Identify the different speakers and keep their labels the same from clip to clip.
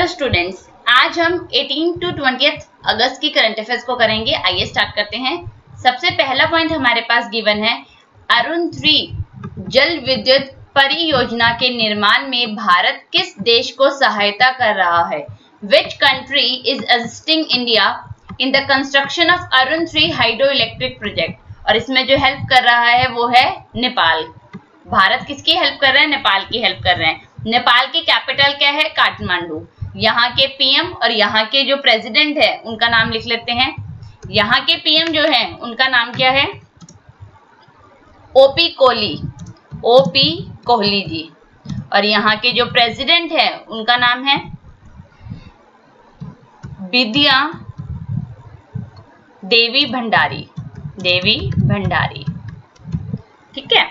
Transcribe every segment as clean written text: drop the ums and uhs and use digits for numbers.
Speaker 1: Hello students, आज हम 18 to 20 अगस्त की करंट अफेयर्स को करेंगे। आइए स्टार्ट करते हैं। सबसे पहला पॉइंट हमारे पास गिवन है, अरुण 3 जल विद्युत परियोजना के निर्माण में भारत किस देश को सहायता कर रहा है? Which country is assisting India in the construction of Arun 3 hydro electric project? और इसमें जो हेल्प कर रहा है वो है नेपाल। भारत किसकी हेल्प कर रहे हैं? नेपाल की हेल्प कर रहे हैं। नेपाल की कैपिटल क्या है? काठमांडू। यहाँ के पीएम और यहाँ के जो प्रेसिडेंट है उनका नाम लिख लेते हैं। यहाँ के पीएम जो है उनका नाम क्या है? ओपी कोहली जी। और यहाँ के जो प्रेसिडेंट है उनका नाम है विद्या देवी भंडारी। ठीक है,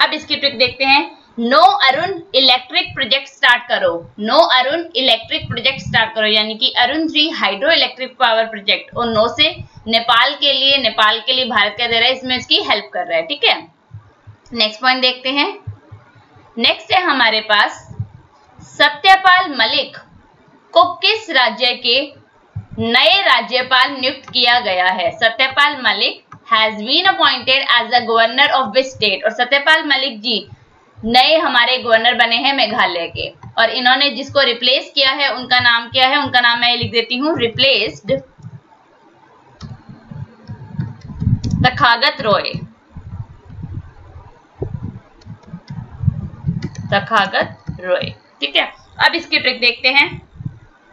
Speaker 1: अब इसकी ट्रिक देखते हैं। Know Arun electric project start करो। Know Arun electric project start करो यानी कि Arun 3 hydro electric power project. और नो से नेपाल के लिए भारत क्या दे रहा है? इसमें इसकी हेल्प कर रहा है। ठीक है, नेक्स्ट पॉइंट देखते हैं। नेक्स्ट है हमारे पास, सत्यपाल मलिक को किस राज्य के नए राज्यपाल नियुक्त किया गया है? Satyapal Malik has been appointed as the governor of which state? और सत्यपाल मलिक जी नए हमारे गवर्नर बने हैं मेघालय के। और इन्होंने जिसको रिप्लेस किया है उनका नाम क्या है? उनका नाम मैं लिख देती हूँ, रिप्लेस्ड तथागत रॉय। ठीक है, अब इसकी ट्रिक देखते हैं।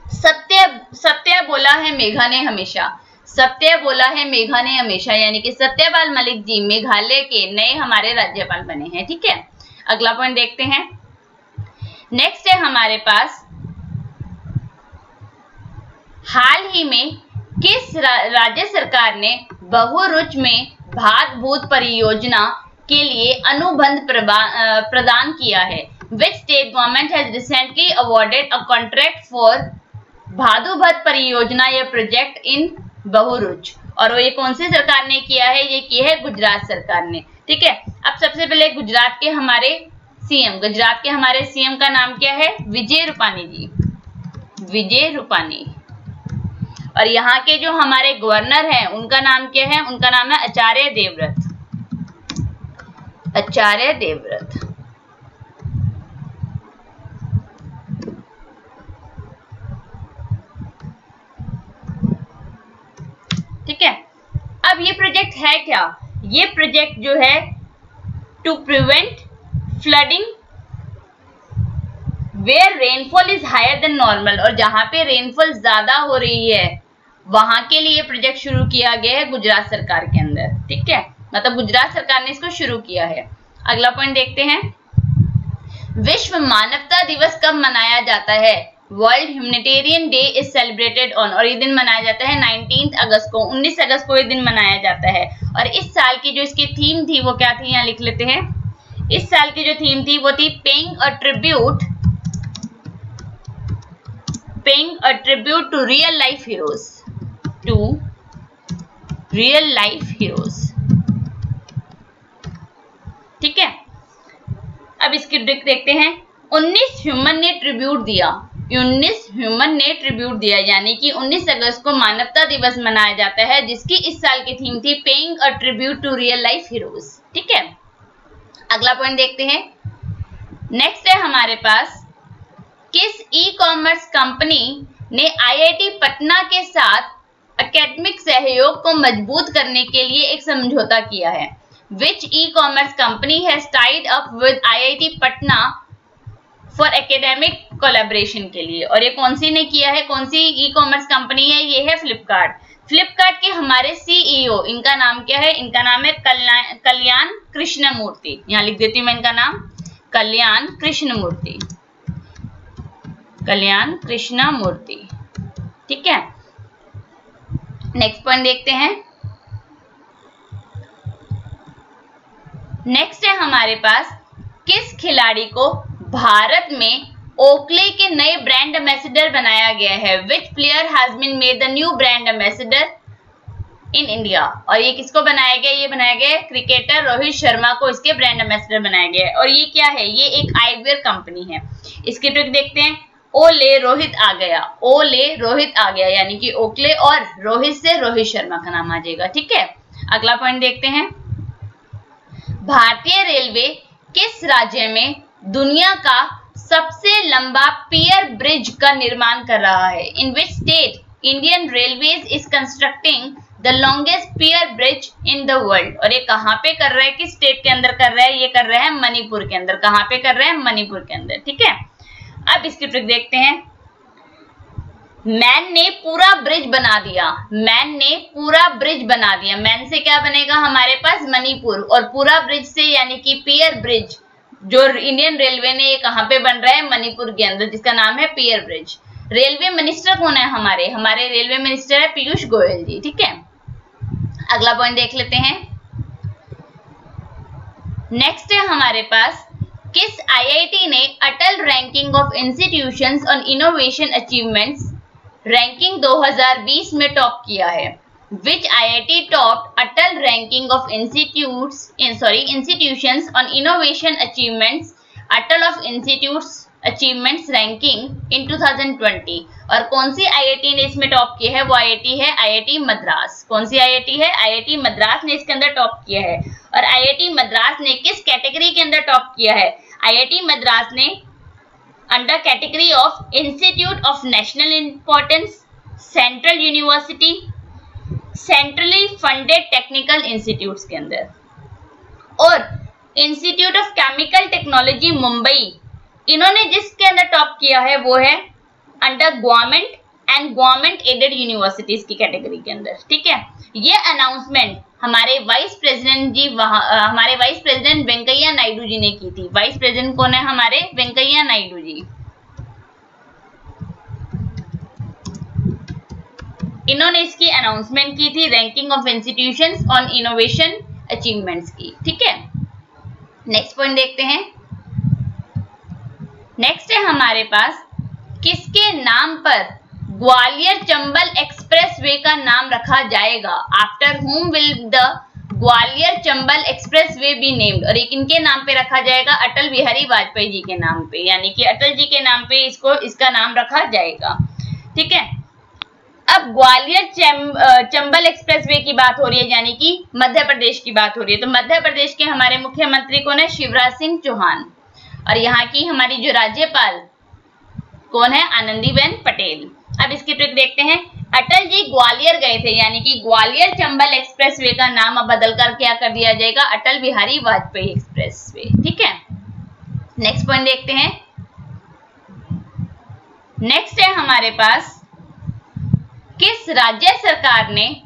Speaker 1: सत्य बोला है मेघा ने हमेशा। सत्य बोला है मेघा ने हमेशा यानी कि सत्यपाल मलिक जी मेघालय के नए हमारे राज्यपाल बने हैं। ठीक है, अगला पॉइंट देखते हैं। नेक्स्ट है हमारे पास, हाल ही में किस राज्य सरकार ने बहुरुच में भात भूत परियोजना के लिए अनुबंध प्रदान किया है? Which state government has recently awarded a contract for भादुभत परियोजना या प्रोजेक्ट इन बहुरुच? और ये कौन सी सरकार ने किया है? ये की है गुजरात सरकार ने। ठीक है, अब सबसे पहले गुजरात के हमारे सीएम का नाम क्या है? विजय रूपानी। और यहाँ के जो हमारे गवर्नर हैं उनका नाम क्या है? उनका नाम है आचार्य देवव्रत। ठीक है, अब ये प्रोजेक्ट है क्या? ये प्रोजेक्ट जो है to prevent flooding where rainfall is higher than normal. और जहां पे रेनफॉल ज्यादा हो रही है वहां के लिए प्रोजेक्ट शुरू किया गया है गुजरात सरकार के अंदर। ठीक है, मतलब गुजरात सरकार ने इसको शुरू किया है। अगला पॉइंट देखते हैं। विश्व मानवता दिवस कब मनाया जाता है? World humanitarian day is celebrated on. और ये दिन मनाया जाता है 19 अगस्त को। 19 अगस्त को ये दिन मनाया जाता है। और इस साल की जो इसकी थीम थी वो क्या थी? यहाँ लिख लेते हैं। इस साल की जो थीम थी वो थी paying a tribute to real life heroes. ठीक है, अब इसकी ट्रिक देखते हैं। 19 ह्यूमन ने ट्रिब्यूट दिया यानी कि 19 अगस्त को मानवता दिवस मनाया जाता है, जिसकी इस साल की थीम थी paying a tribute to real life heroes. ठीक है, अगला पॉइंट देखते हैं। नेक्स्ट है हमारे पास, किस ई कॉमर्स कंपनी ने आईआईटी पटना के साथ एकेडमिक सहयोग को मजबूत करने के लिए एक समझौता किया है? Which e-commerce company has tied up with IIT Patna for academic collaboration के लिए? और ये कौन सी ने किया है? कौन सी ई कॉमर्स कंपनी है? ये है फ्लिपकार्ट के हमारे सीईओ, इनका नाम क्या है? इनका नाम है कल्याण कृष्णमूर्ति। यहाँ लिख देती हूँ मैं इनका नाम, कल्याण कृष्णमूर्ति। ठीक है, नेक्स्ट पॉइंट देखते हैं। नेक्स्ट है हमारे पास, किस खिलाड़ी को भारत में ओकले के नए ब्रांड एम्बेसडर बनाया गया है? Which player has been made the new brand ambassador in India? और ये किसको बनाया गया? ये बनाया गया क्रिकेटर रोहित शर्मा को इसके ब्रांड एम्बेसडर बनाया गया है। और ये क्या है? ये एक आईवेयर कंपनी है। इसकी ट्रिक देखते हैं। ओले रोहित आ गया, ओले रोहित आ गया, यानी कि ओकले और रोहित से रोहित शर्मा का नाम आ जाएगा। ठीक है, अगला पॉइंट देखते हैं। भारतीय रेलवे किस राज्य में दुनिया का सबसे लंबा पियर ब्रिज का निर्माण कर रहा है? In which state Indian railways is constructing the longest pier bridge in the world? और ये कहाँ पे कर रहा है, किस स्टेट के अंदर कर रहा है? ये कर रहा है मणिपुर के अंदर। कहाँ पे कर रहा है? मणिपुर के अंदर। ठीक है, अब इसकी ट्रिक देखते हैं। मैन ने पूरा ब्रिज बना दिया, मैन ने पूरा ब्रिज बना दिया। मैन से क्या बनेगा हमारे पास? मणिपुर, और पूरा ब्रिज से यानी कि पियर ब्रिज जो इंडियन रेलवे ने, ये कहाँ पे बन रहा है? मणिपुर के अंदर, जिसका नाम है पियर ब्रिज। रेलवे मिनिस्टर कौन है हमारे? हमारे रेलवे मिनिस्टर है पीयूष गोयल जी। ठीक है, अगला पॉइंट देख लेते हैं। नेक्स्ट है हमारे पास, किस आईआईटी ने Atal ranking of institutions on innovation achievements ranking 2020 में टॉप किया है? Which IIT topped Atal ranking of institutions on innovation achievements, Atal of Institutes Achievements ranking in 2020? और कौन सी IIT ने इसमें टॉप किया है? वो IIT है IIT मद्रास। कौन सी IIT है? IIT मद्रास ने इसके अंदर टॉप किया है। और IIT मद्रास ने किस कैटेगरी के अंदर टॉप किया है? IIT मद्रास ने under category of institute of national importance, central university, centrally funded technical institutes के अंदर, और institute of chemical technology Mumbai, इन्होंने जिसके अंदर टॉप किया है वो है under government and government aided universities की कैटेगरी के अंदर। ठीक है, ये अनाउंसमेंट हमारे वाइस प्रेसिडेंट वेंकैया नायडू जी ने की थी। वाइस प्रेसिडेंट कौन है हमारे? वेंकैया नायडू जी। इन्होंने इसकी अनाउंसमेंट की थी, ranking of institutions on innovation achievements की। ठीक है, नेक्स्ट पॉइंट देखते हैं। नेक्स्ट है हमारे पास, किसके नाम पर ग्वालियर चंबल एक्सप्रेसवे का नाम रखा जाएगा? आफ्टर हुम will the Gwalior Chambal expressway be named? और एक इनके नाम पे रखा जाएगा, अटल बिहारी वाजपेयी जी के नाम पे, यानी कि अटल जी के नाम पे इसका नाम रखा जाएगा। ठीक है, अब ग्वालियर चंबल एक्सप्रेसवे की बात हो रही है, यानी कि मध्य प्रदेश की बात हो रही है। तो मध्य प्रदेश के हमारे मुख्यमंत्री कौन है? शिवराज सिंह चौहान। और यहाँ की हमारी जो राज्यपाल कौन है? आनंदीबेन पटेल। अब इसकी ट्रिक देखते हैं। अटल जी ग्वालियर गए थे, यानी कि ग्वालियर चंबल एक्सप्रेसवे का नाम अब बदल कर क्या कर दिया जाएगा? अटल बिहारी वाजपेयी एक्सप्रेसवे। ठीक है, नेक्स्ट पॉइंट देखते हैं। नेक्स्ट है हमारे पास, किस राज्य सरकार ने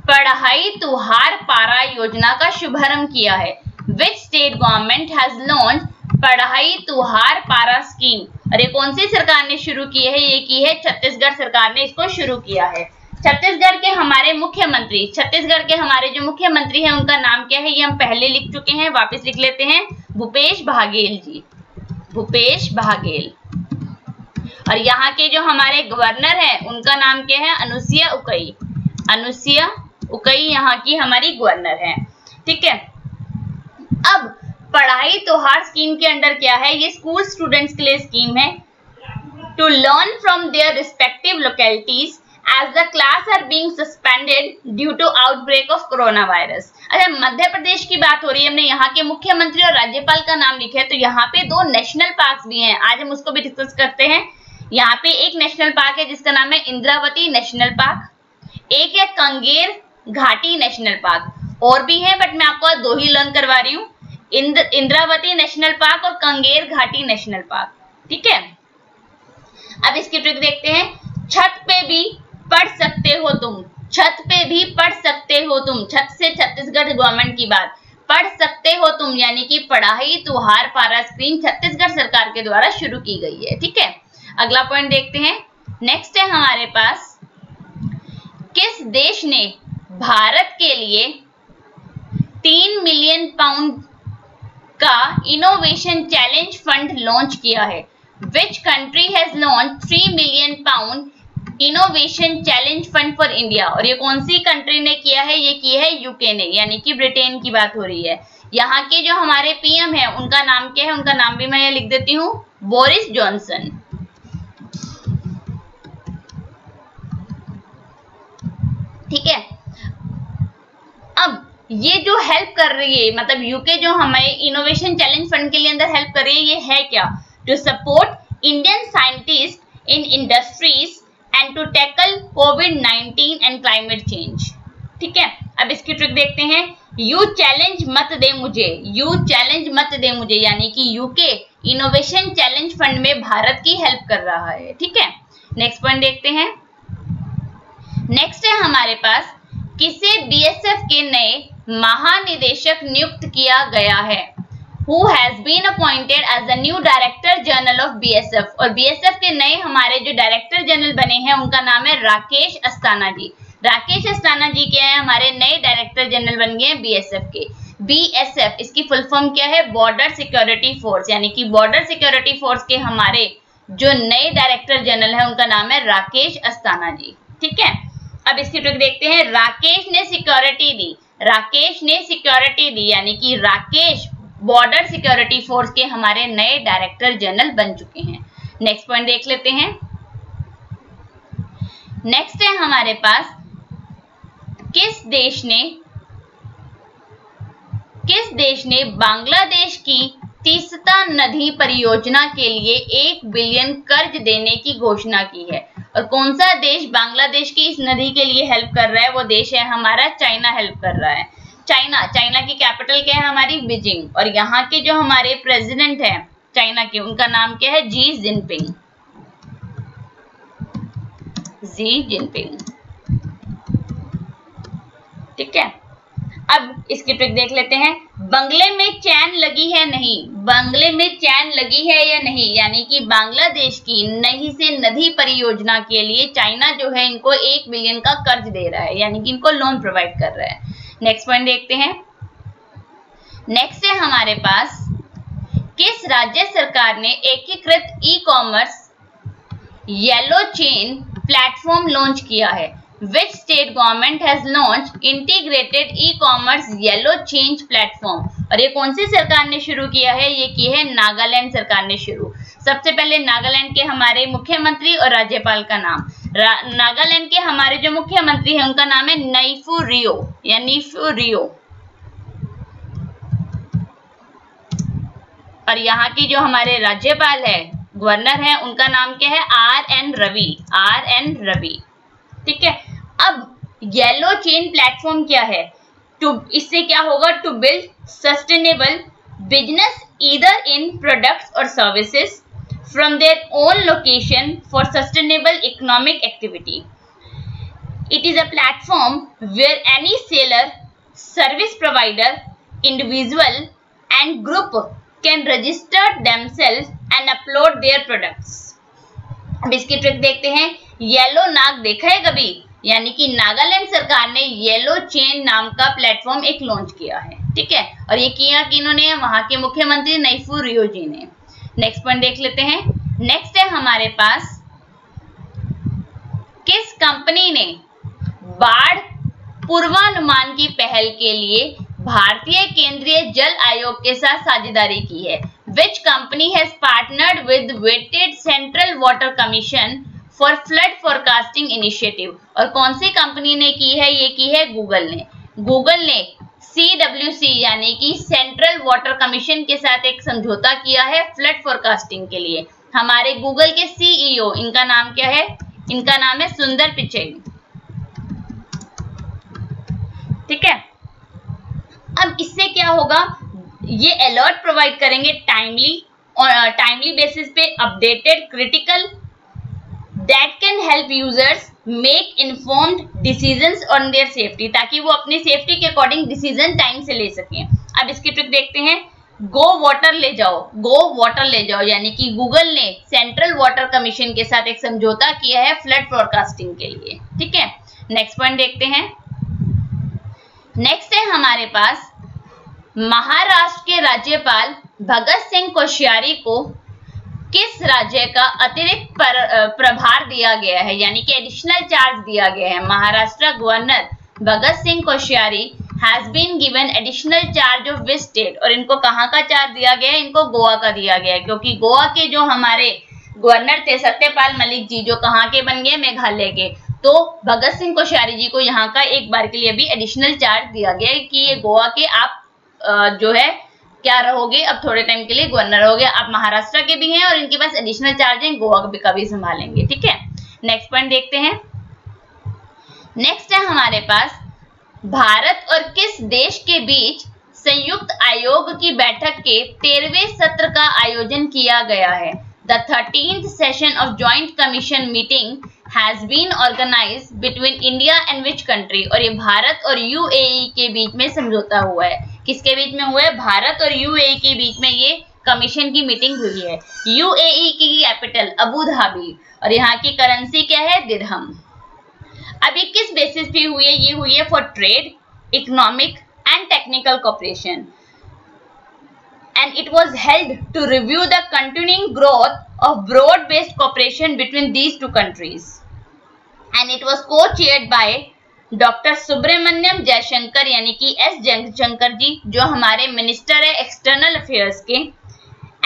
Speaker 1: पढ़ाई तुहार पारा योजना का शुभारंभ किया है? Which state government has launch पढ़ाई तुहार पारा स्कीम? और ये कौन सी सरकार ने शुरू की है? ये की है छत्तीसगढ़ सरकार ने इसको शुरू किया है। छत्तीसगढ़ के हमारे मुख्यमंत्री, छत्तीसगढ़ के हमारे जो मुख्यमंत्री हैं उनका नाम क्या है? ये हम पहले लिख चुके हैं, वापस लिख लेते हैं, भूपेश बघेल जी, भूपेश बघेल। और यहाँ के जो हमारे गवर्नर हैं उनका नाम क्या है? अनुसुईया उइके, अनुसुईया उइके यहाँ की हमारी गवर्नर है। ठीक है, अब पढ़ाई त्योहार स्कीम के अंडर क्या है? ये स्कूल स्टूडेंट्स के लिए स्कीम है, to learn from their respective localities as the class are being suspended due to outbreak of corona virus. अच्छा, मध्य प्रदेश की बात हो रही है, हमने यहाँ के मुख्यमंत्री और राज्यपाल का नाम लिखा है, तो यहाँ पे दो नेशनल पार्क्स भी हैं, आज हम उसको भी डिस्कस करते हैं। यहाँ पे एक नेशनल पार्क है जिसका नाम है इंद्रावती नेशनल पार्क, एक है कंगेर घाटी नेशनल पार्क, और भी है बट मैं आपको दो ही लर्न करवा रही हूँ, इंद्रावती नेशनल पार्क और कंगेर घाटी नेशनल पार्क। ठीक है, अब इसकी ट्रिक देखते हैं। छत पे भी पढ़ सकते हो तुम, छत पे भी पढ़ सकते हो तुम, छत से छत्तीसगढ़ गवर्नमेंट की बात, पढ़ सकते हो तुम, यानी कि पढ़ाई तुहार पारा स्कीम छत्तीसगढ़ सरकार के द्वारा शुरू की गई है। ठीक है, अगला पॉइंट देखते हैं। नेक्स्ट है हमारे पास, किस देश ने भारत के लिए 3 मिलियन पाउंड का इनोवेशन चैलेंज फंड लॉन्च किया है? Which country has launch 3 million pound innovation challenge fund for India? और ये कौन सी कंट्री ने किया है? ये की है यूके ने, यानी कि ब्रिटेन की बात हो रही है। यहाँ के जो हमारे पीएम है उनका नाम क्या है? उनका नाम भी मैं ये लिख देती हूँ, बोरिस जॉनसन, ठीक है। अब ये जो हेल्प कर रही है, मतलब यूके जो हमें इनोवेशन चैलेंज फंड के लिए अंदर हेल्प कर रही है, ये है क्या? To support Indian scientist in industries and to tackle कोविड-19 एंड क्लाइमेट चेंज। ठीक है, अब इसकी ट्रिक देखते हैं। यू चैलेंज मत दे मुझे, यू चैलेंज मत दे मुझे, यानी कि यूके इनोवेशन चैलेंज फंड में भारत की हेल्प कर रहा है। ठीक है, नेक्स्ट पॉइंट देखते हैं। नेक्स्ट है हमारे पास, किसे बीएसएफ के नए महानिदेशक नियुक्त किया गया है? Who has been appointed as the new Director General of BSF? और बीएसएफ के नए हमारे जो डायरेक्टर जनरल बने हैं उनका नाम है राकेश अस्थाना जी। राकेश अस्थाना जी क्या है? हमारे नए डायरेक्टर जनरल बन गए बीएसएफ के। बीएसएफ इसकी फुल फॉर्म क्या है? बॉर्डर सिक्योरिटी फोर्स, यानी कि बॉर्डर सिक्योरिटी फोर्स के हमारे जो नए डायरेक्टर जनरल है उनका नाम है राकेश अस्थाना जी। ठीक है, अब इसकी ट्रिक देखते हैं। राकेश ने सिक्योरिटी दी, राकेश ने सिक्योरिटी दी, यानी कि राकेश बॉर्डर सिक्योरिटी फोर्स के हमारे नए डायरेक्टर जनरल बन चुके हैं। नेक्स्ट पॉइंट देख लेते हैं। नेक्स्ट है हमारे पास, किस देश ने बांग्लादेश की तीस्ता नदी परियोजना के लिए 1 बिलियन कर्ज देने की घोषणा की है? और कौन सा देश बांग्लादेश की इस नदी के लिए हेल्प कर रहा है? वो देश है हमारा चाइना हेल्प कर रहा है। चाइना, चाइना की कैपिटल क्या है? हमारी बीजिंग। और यहाँ के जो हमारे प्रेसिडेंट है चाइना के, उनका नाम क्या है? Xi Jinping, Xi Jinping. ठीक है, अब इसकी ट्रिक देख लेते हैं। बंगले में चैन लगी है नहीं, बंगले में चैन लगी है या नहीं, यानी कि बांग्लादेश की नई से नदी परियोजना के लिए चाइना जो है इनको 1 बिलियन का कर्ज दे रहा है, यानी कि इनको लोन प्रोवाइड कर रहा है। नेक्स्ट पॉइंट देखते हैं। नेक्स्ट है हमारे पास, किस राज्य सरकार ने एकीकृत e commerce yellow chain platform launch किया है? Which state government has launched integrated e-commerce yellow change platform? और ये कौन सी सरकार ने शुरू किया है? ये की है नागालैंड सरकार ने शुरू। सबसे पहले नागालैंड के हमारे मुख्यमंत्री और राज्यपाल का नाम, नागालैंड के हमारे जो मुख्यमंत्री हैं उनका नाम है नैफू रियो या नीफू रियो, और यहाँ की जो हमारे राज्यपाल है, गवर्नर है, उनका नाम क्या है? आर.एन. रवि, आर.एन. रवि। ठीक है, अब येलो चेन प्लेटफॉर्म क्या है? इससे क्या होगा? To build sustainable business either in products और services from their own location for sustainable economic activity. It is a platform where any seller, service provider, individual and group can register themselves and upload their products. अब इसकी trick देखते हैं। Yellow नाग देखा है कभी? यानी कि नागालैंड सरकार ने येलो चेन नाम का प्लेटफॉर्म एक लॉन्च किया है। ठीक है, और ये किया किन्होंने? वहां के मुख्यमंत्री नैफू रियो जी ने। नेक्स्ट पॉइंट देख लेते हैं। नेक्स्ट है हमारे पास, किस कंपनी ने बाढ़ पूर्वानुमान की पहल के लिए भारतीय केंद्रीय जल आयोग के साथ साझेदारी की है? Which company has partnered with Weighted Central Water Commission for Flood Forecasting Initiative? और कौन सी कंपनी ने की है? ये की है गूगल ने। गूगल ने CWC यानी कि सेंट्रल वाटर कमीशन के साथ एक समझौता किया है फ्लड फोरकास्टिंग के लिए। हमारे गूगल के CEO, इनका नाम क्या है? इनका नाम है सुंदर पिचई। ठीक है, अब इससे क्या होगा? ये अलर्ट प्रोवाइड करेंगे टाइमली बेसिस पे, updated, critical, that can help users make informed decisions on their safety, ताकि वो अपनी सेफ्टी के अकॉर्डिंग डिसीजन टाइम से ले सकें। अब इसकी ट्रिक देखते हैं। गो वाटर ले जाओ, गो वाटर ले जाओ, यानी कि गूगल ने सेंट्रल वाटर कमीशन के साथ एक समझौता किया है फ्लड फोरकास्टिंग के लिए। ठीक है, नेक्स्ट पॉइंट देखते हैं। नेक्स्ट है हमारे पास, महाराष्ट्र के राज्यपाल भगत सिंह कोश्यारी को किस राज्य का अतिरिक्त प्रभार दिया गया है, यानी कि एडिशनल चार्ज दिया गया है? Maharashtra governor Bhagat Singh Koshyari has been given additional charge of which state? और इनको कहाँ का चार्ज दिया गया है? इनको गोवा का दिया गया है, क्योंकि गोवा के जो हमारे गवर्नर थे सत्यपाल मलिक जी, जो कहाँ के बन गए? मेघालय के, तो भगत सिंह कोश्यारी जी को यहाँ का एक बार के लिए भी एडिशनल चार्ज दिया गया है कि ये गोवा के आप जो है क्या रहोगे, अब थोड़े टाइम के लिए गवर्नर रहोगे। आप महाराष्ट्र के भी हैं और इनके पास एडिशनल चार्ज है, गोवा का भी संभालेंगे। ठीक है, नेक्स्ट पॉइंट देखते हैं। नेक्स्ट है हमारे पास भारत और किस देश के बीच संयुक्त आयोग की बैठक के 13वें सत्र का आयोजन किया गया है। The 13th session of Joint Commission meeting has been organized between India and which country? और ये भारत और UAE के बीच में समझौता हुआ है। किसके बीच में हुआ है? भारत और UAE के बीच में ये कमीशन की मीटिंग हुई है। UAE की कैपिटल अबू धाबी और यहाँ की करेंसी क्या है? दिरहम। अब ये किस बेसिस पे हुई है? ये हुई है for trade, economic and technical cooperation, and it was held to review the continuing growth of broad-based cooperation between these two countries, and it was co-chaired by doctor Subrahmanyam Jaishankar यानी कि एस जयशंकर जी जो हमारे मिनिस्टर है एक्सटर्नल अफेयर्स के,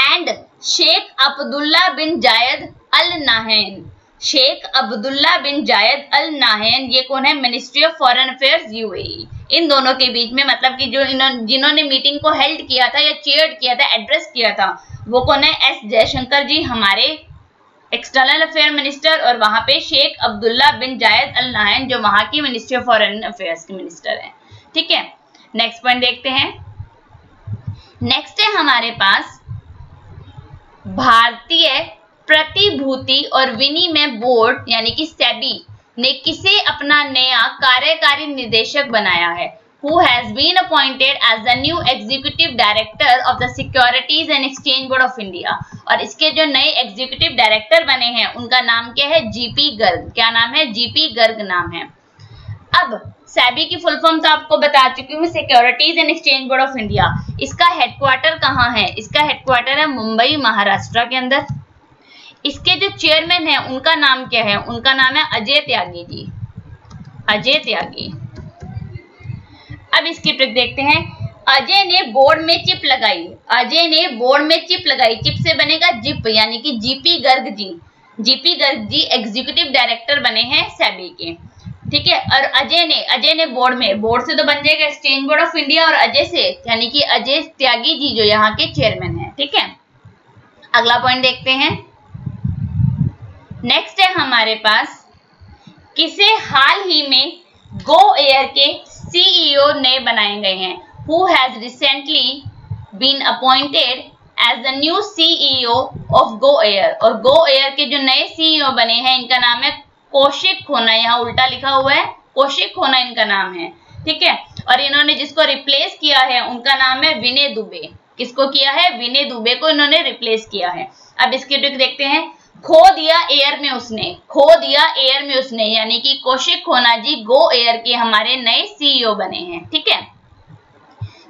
Speaker 1: and Sheikh Abdullah bin Zayed Al Nahyan. Sheikh Abdullah bin Zayed Al Nahyan ये कौन है? Ministry of foreign affairs UAE. इन दोनों के बीच में मतलब कि जो जिन्होंने मीटिंग को हेल्ड किया था या चेयर किया था, एड्रेस किया था, वो कौन है? एस जयशंकर जी हमारे एक्सटर्नल अफेयर मिनिस्टर, और वहां पे Sheikh Abdullah bin Zayed Al Nahyan जो वहां की मिनिस्ट्री ऑफ फॉरेन अफेयर्स के मिनिस्टर हैं। ठीक है, नेक्स्ट पॉइंट देखते हैं। नेक्स्ट है हमारे पास भारतीय प्रतिभूति और विनिमय बोर्ड यानी कि सेबी ने किसे अपना नया कार्यकारी निदेशक बनाया है? Who has been appointed as the new executive director of the Securities and Exchange Board of India? और इसके जो नए एग्जीक्यूटिव डायरेक्टर बने हैं उनका नाम क्या है? जीपी गर्ग। क्या नाम है? जीपी गर्ग नाम है। अब सेबी की फुल फॉर्म तो आपको बता चुकी हूँ, securities and exchange board of India. इसका हेडक्वार्टर कहाँ है? इसका हेडक्वार्टर है मुंबई महाराष्ट्र के अंदर। इसके जो चेयरमैन है उनका नाम क्या है? उनका नाम है अजय त्यागी जी, अजय त्यागी। अब इसकी ट्रिक देखते हैं। अजय ने बोर्ड में चिप लगाई, अजय ने बोर्ड में चिप लगाई, चिप से बनेगा जिप यानी कि GP Garg ji. GP Garg ji executive director बने हैं सेबी के। ठीक है, और अजय ने बोर्ड में, बोर्ड से तो बन जाएगा एक्सचेंज बोर्ड ऑफ इंडिया, और अजय से यानी कि अजय त्यागी जी जो यहाँ के चेयरमैन है। ठीक है, अगला पॉइंट देखते हैं। नेक्स्ट है हमारे पास किसे हाल ही में गो एयर के सीईओ नए बनाए गए हैं? Who has recently been appointed as the new CEO of Go Air? और Go Air के जो नए सीईओ बने हैं इनका नाम है कौशिक खोना, यहाँ उल्टा लिखा हुआ है, कौशिक खोना इनका नाम है। ठीक है, और इन्होंने जिसको रिप्लेस किया है उनका नाम है विनय दुबे। किसको किया है? विनय दुबे को इन्होंने रिप्लेस किया है। अब इसकी ट्रिक देखते हैं। खो दिया एयर में उसने, खो दिया एयर में उसने यानी कि कौशिक खोना जी गो एयर के हमारे नए सीईओ बने हैं। ठीक है,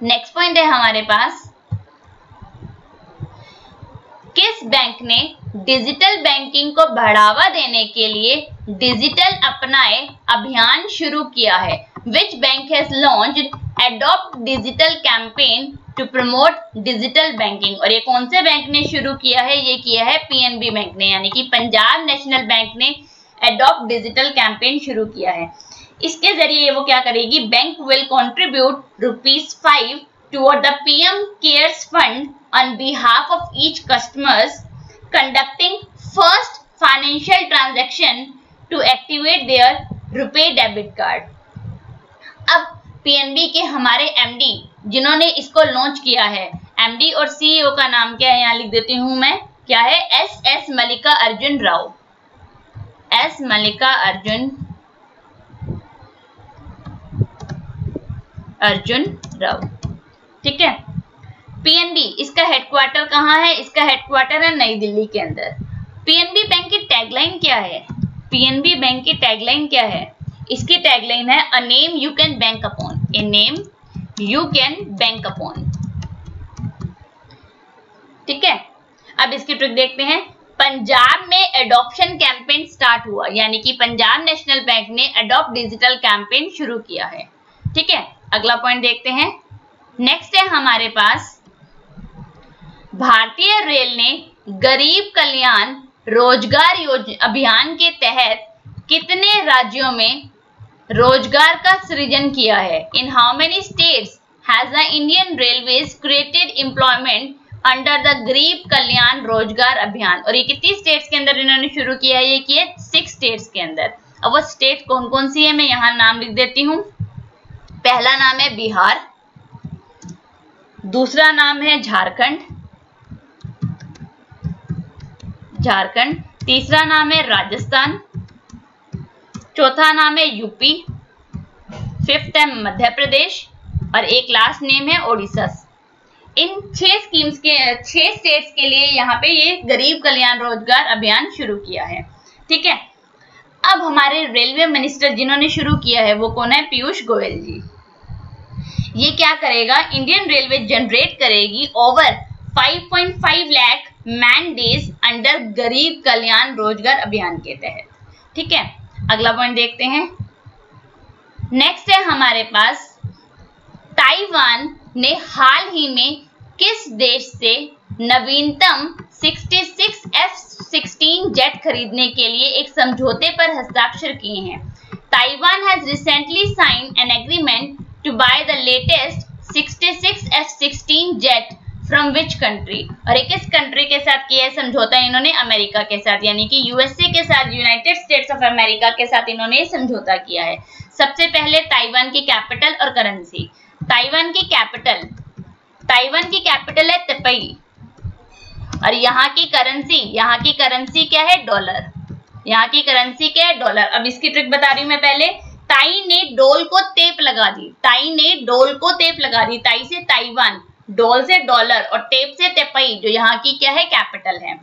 Speaker 1: नेक्स्ट पॉइंट है हमारे पास किस बैंक ने डिजिटल बैंकिंग को बढ़ावा देने के लिए डिजिटल अपनाए अभियान शुरू किया है? Which bank has launched adopt digital campaign to promote digital banking? और ये कौन से बैंक ने शुरू किया है? ये किया है पीएनबी बैंक ने यानी कि पंजाब नेशनल बैंक ने अडॉप्ट डिजिटल कैंपेन शुरू किया है। इसके जरिए वो क्या करेगी? Bank will contribute ₹5 toward the PM CARES fund on behalf of each customers conducting first financial transaction to activate their RuPay debit card. अब पीएनबी के हमारे एमडी जिन्होंने इसको लॉन्च किया है, एमडी और सीईओ का नाम क्या है? यहाँ लिख देती हूं मैं, क्या है? एस मल्लिका अर्जुन राव, एस मल्लिका अर्जुन राव। ठीक है, पीएनबी इसका हेडक्वार्टर कहाँ है? इसका हेडक्वार्टर है नई दिल्ली के अंदर। पीएनबी बैंक की टैगलाइन क्या है? पीएनबी बैंक की टैगलाइन क्या है? इसकी टैगलाइन है a name you can bank upon, a name you can bank upon. ठीक है, अब इसकी ट्रिक देखते हैं। पंजाब में एडॉप्शन कैंपेन स्टार्ट हुआ यानी कि पंजाब नेशनल बैंक ने एडॉप्ट डिजिटल कैंपेन शुरू किया है। ठीक है, अगला पॉइंट देखते हैं। नेक्स्ट है हमारे पास भारतीय रेल ने गरीब कल्याण रोजगार अभियान के तहत कितने राज्यों में रोजगार का सृजन किया है? In how many states has the Indian railways created employment under the गरीब कल्याण रोजगार अभियान। और ये कितनी स्टेट्स के अंदर इन्होंने शुरू किया है? ये किए 6 स्टेट्स के अंदर। अब वो स्टेट कौन कौन सी है मैं यहाँ नाम लिख देती हूँ। पहला नाम है बिहार, दूसरा नाम है झारखंड, तीसरा नाम है राजस्थान, चौथा नाम है यूपी, फिफ्थ है मध्य प्रदेश और एक लास्ट नेम है ओडिशा। इन 6 स्कीम्स के 6 स्टेट्स के लिए यहाँ पे ये गरीब कल्याण रोजगार अभियान शुरू किया है। ठीक है, अब हमारे रेलवे मिनिस्टर जिन्होंने शुरू किया है वो कौन है? पीयूष गोयल जी। ये क्या करेगा? इंडियन रेलवे जनरेट करेगी over 5.5 lakh man days under गरीब कल्याण रोजगार अभियान के तहत। ठीक है, अगला पॉइंट देखते हैं। नेक्स्ट है हमारे पास, ताइवान ने हाल ही में किस देश से नवीनतम 66 F-16 जेट खरीदने के लिए एक समझौते पर हस्ताक्षर किए हैं? Taiwan has recently signed an agreement to buy the latest 66 F-16 jet from which country? और ये किस कंट्री के साथ किया है समझौता? इन्होंने अमेरिका के साथ, यानी कि यूएसए के साथ, यूनाइटेड स्टेट्स ऑफ अमेरिका के साथ इन्होंने समझौता किया है। सबसे पहले ताइवान की कैपिटल और करेंसी। ताइवान की कैपिटल है तपई और यहाँ की करेंसी क्या है? डॉलर। यहाँ की करेंसी क्या है? डॉलर। अब इसकी ट्रिक बता रही हूँ मैं पहले। ताई ने डोल को तेप लगा दी, ताई से ताइवान, डॉल से डॉलर और टेप से तेपई, जो यहाँ की क्या है? कैपिटल है।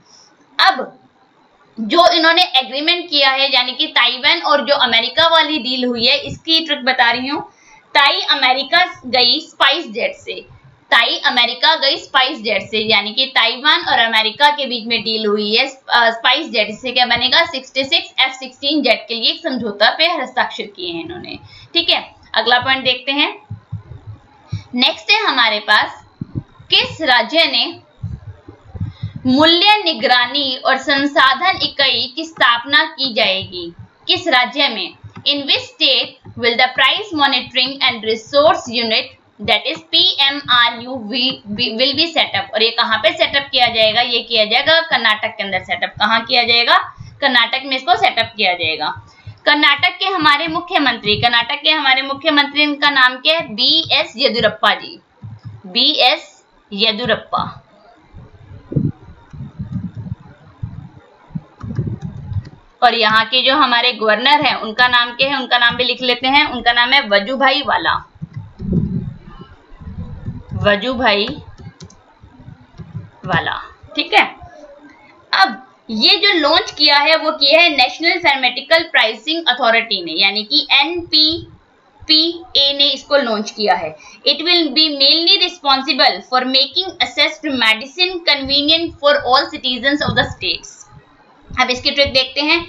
Speaker 1: अब जो इन्होंने एग्रीमेंट किया है, यानी कि ताइवान और जो अमेरिका वाली डील हुई है, इसकी ट्रिक बता रही हूँ। ताई अमेरिका गई स्पाइस जेट से, यानी कि ताइवान और अमेरिका के बीच में डील हुई है स्पाइस जेट। इससे क्या बनेगा? 66 F-16 जेट के लिए एक समझौता पे हस्ताक्षर किए हैं इन्होंने। ठीक है, अगला पॉइंट देखते हैं। नेक्स्ट है हमारे पास, किस राज्य ने मूल्य निगरानी और संसाधन इकाई की स्थापना की जाएगी? किस राज्य में? In which state will the price monitoring and resource unit that is PMRU will be set up? और ये कहाँ पे सेटअप किया जाएगा? ये किया जाएगा कर्नाटक के अंदर सेटअप। कहाँ किया जाएगा? कर्नाटक में इसको सेटअप किया जाएगा। कर्नाटक के हमारे मुख्यमंत्री इनका नाम क्या है? BS येदियुरप्पा जी, BS येदियुरप्पा। और यहाँ के जो हमारे गवर्नर हैं उनका नाम क्या है? उनका नाम भी लिख लेते हैं। उनका नाम है वजुभाई वाला। ठीक है, अब ये जो लॉन्च किया है वो किया है नेशनल फार्मास्यूटिकल प्राइसिंग अथॉरिटी ने, यानी कि NPPA ने इसको लॉन्च किया है। It will be mainly responsible for making access to medicine convenient for all citizens of the states. अब इसकी ट्रिक देखते हैं।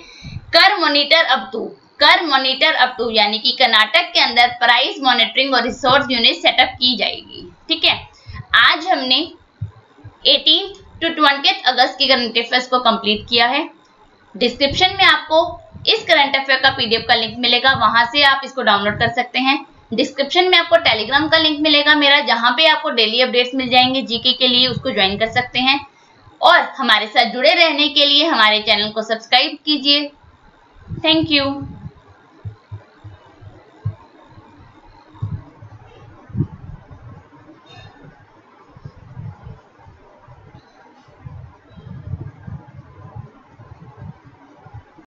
Speaker 1: कर मॉनिटर अप टू, यानी कि कर्नाटक के अंदर प्राइस मॉनिटरिंग और रिसोर्स यूनिट सेटअप की जाएगी। ठीक है, आज हमने 18 to 20 अगस्त की करंट अफेयर्स को कंप्लीट किया है। डिस्क्रिप्शन में आपको इस करंट अफेयर का PDF का लिंक मिलेगा, वहां से आप इसको डाउनलोड कर सकते हैं। डिस्क्रिप्शन में आपको टेलीग्राम का लिंक मिलेगा मेरा, जहां पे आपको डेली अपडेट्स मिल जाएंगे जीके के लिए, उसको ज्वाइन कर सकते हैं। और हमारे साथ जुड़े रहने के लिए हमारे चैनल को सब्सक्राइब कीजिए। Thank you.